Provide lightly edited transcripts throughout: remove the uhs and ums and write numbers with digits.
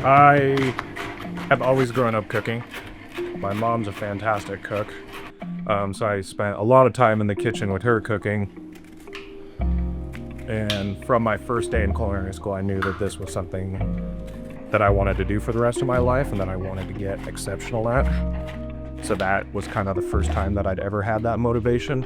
I have always grown up cooking. My mom's a fantastic cook, so I spent a lot of time in the kitchen with her cooking. And from my first day in culinary school, I knew that this was something that I wanted to do for the rest of my life and that I wanted to get exceptional at. So that was kind of the first time that I'd ever had that motivation.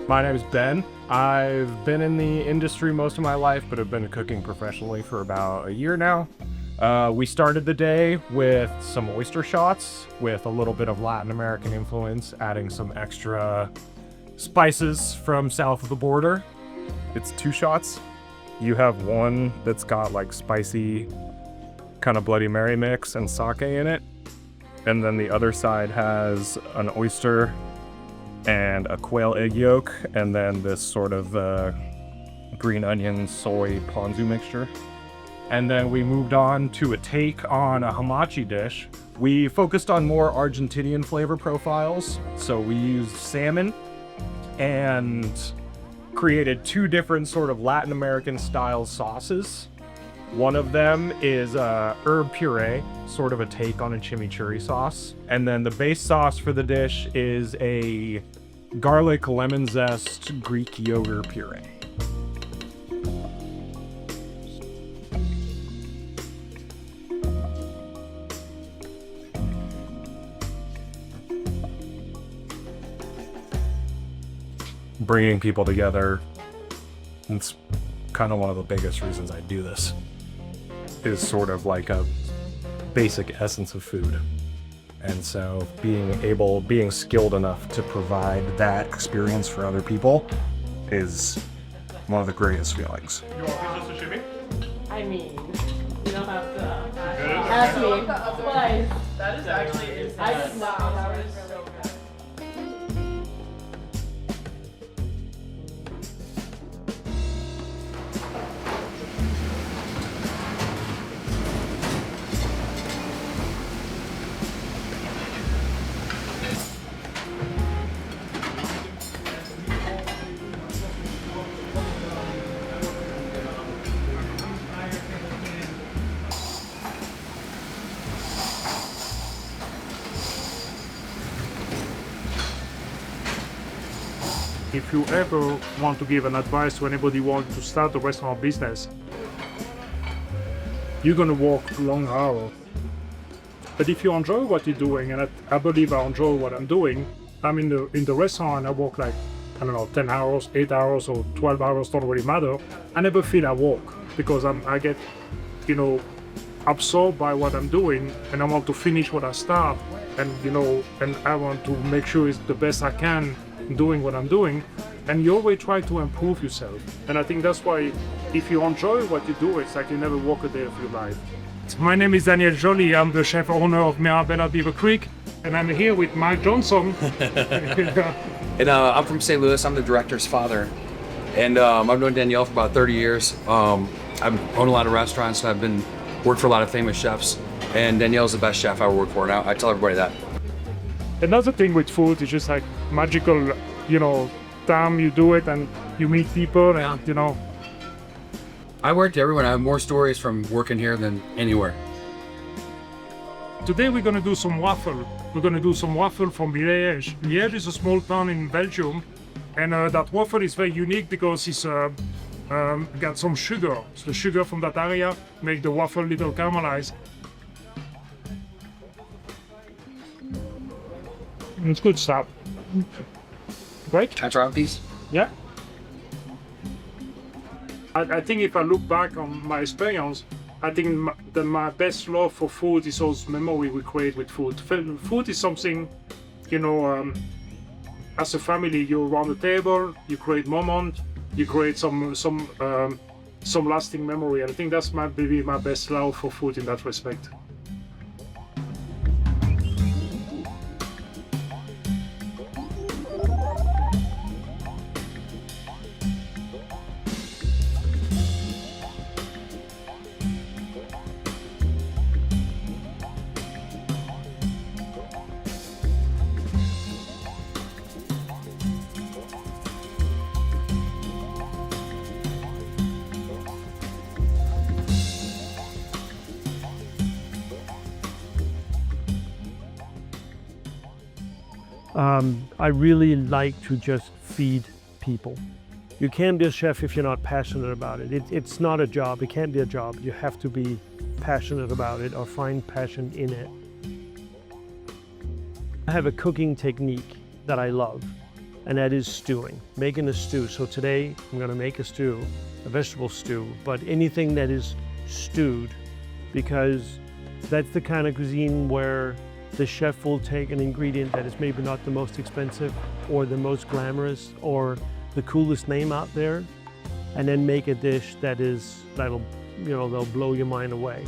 My name is Ben. I've been in the industry most of my life, but have been cooking professionally for about a year now. We started the day with some oyster shots with a little bit of Latin American influence, adding some extra spices from south of the border. It's 2 shots. You have one that's got like spicy kind of Bloody Mary mix and sake in it. And then the other side has an oyster and a quail egg yolk, and then this sort of green onion soy ponzu mixture. And then we moved on to a take on a hamachi dish. We focused on more Argentinian flavor profiles, so we used salmon and created 2 different sort of Latin American style sauces. One of them is herb puree, sort of a take on a chimichurri sauce. And then the base sauce for the dish is a garlic lemon zest Greek yogurt puree. Bringing people together, it's kind of one of the biggest reasons I do this, is sort of like a basic essence of food. And so being skilled enough to provide that experience for other people is one of the greatest feelings. You want pizza sashimi? I mean, you don't have to ask me twice. That is actually insane. I did not. That was so good. If you ever want to give an advice to anybody who wants to start a restaurant business, you're gonna work long hours. But if you enjoy what you're doing, and I believe I enjoy what I'm doing, I'm in the restaurant and I work like, I don't know, 10 hours, 8 hours, or 12 hours, don't really matter. I never feel I work because I get, absorbed by what I'm doing, and I want to finish what I start, and and I want to make sure it's the best I can doing what I'm doing, and you always try to improve yourself. And I think that's why if you enjoy what you do, it's like you never work a day of your life. My name is Daniel Joly. I'm the chef owner of Mirabella Beaver Creek, and I'm here with Mike Johnson. And I'm from St. Louis. I'm the director's father, and I've known Danielle for about 30 years. I've owned a lot of restaurants, and I've worked for a lot of famous chefs, and Danielle's the best chef I work for, and I tell everybody that. Another thing with food is just like magical, time you do it and you meet people, and I worked everywhere. I have more stories from working here than anywhere. Today we're gonna do some waffle. We're gonna do some waffle from Liège. Liège is a small town in Belgium, and that waffle is very unique because it's got some sugar. So the sugar from that area make the waffle little caramelized. It's good stuff. Right? Can I try a piece? Yeah. I think if I look back on my experience, I think my best love for food is those memory we create with food. Food is something, as a family, you're around the table, you create moments, you create some lasting memory. And I think that's maybe my best love for food in that respect. I really like to just feed people. You can't be a chef if you're not passionate about it. It's not a job. It can't be a job. You have to be passionate about it or find passion in it. I have a cooking technique that I love, and that is stewing, making a stew. So today I'm going to make a stew, a vegetable stew, but anything that is stewed, because that's the kind of cuisine where the chef will take an ingredient that is maybe not the most expensive or the most glamorous or the coolest name out there, and then make a dish that'll blow your mind away.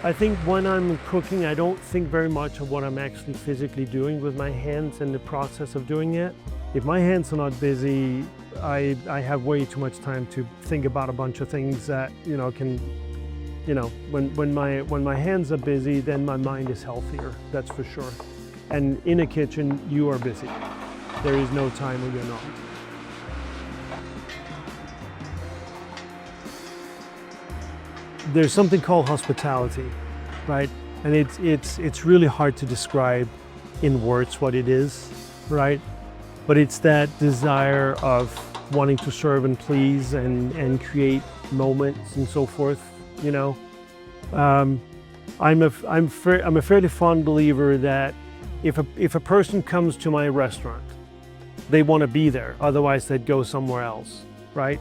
I think when I'm cooking, I don't think very much of what I'm actually physically doing with my hands and the process of doing it. If my hands are not busy, I have way too much time to think about a bunch of things that when my hands are busy, then my mind is healthier, that's for sure. And in a kitchen, you are busy. There is no time when you're not. There's something called hospitality, right? And it's really hard to describe in words what it is, right? But it's that desire of wanting to serve and please and create moments and so forth. I'm a fairly fond believer that if a person comes to my restaurant, they want to be there. Otherwise, they'd go somewhere else, right?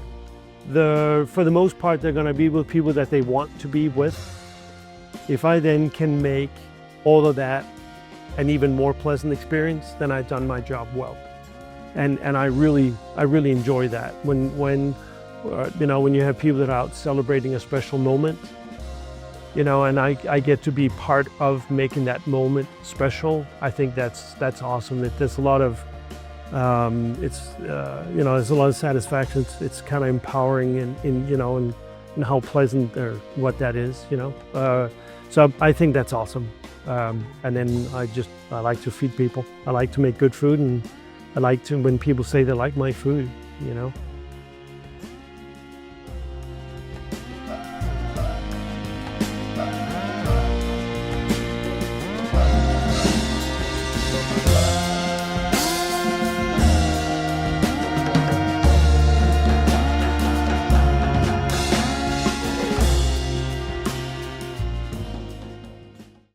For the most part, they're going to be with people that they want to be with. If I then can make all of that an even more pleasant experience, then I've done my job well. And I really enjoy that when you have people that are out celebrating a special moment, and I get to be part of making that moment special. I think that's awesome. That there's a lot of there's a lot of satisfaction. It's kind of empowering and how pleasant or what that is. So I think that's awesome. And then I like to feed people. I like to make good food, and I like to when people say they like my food.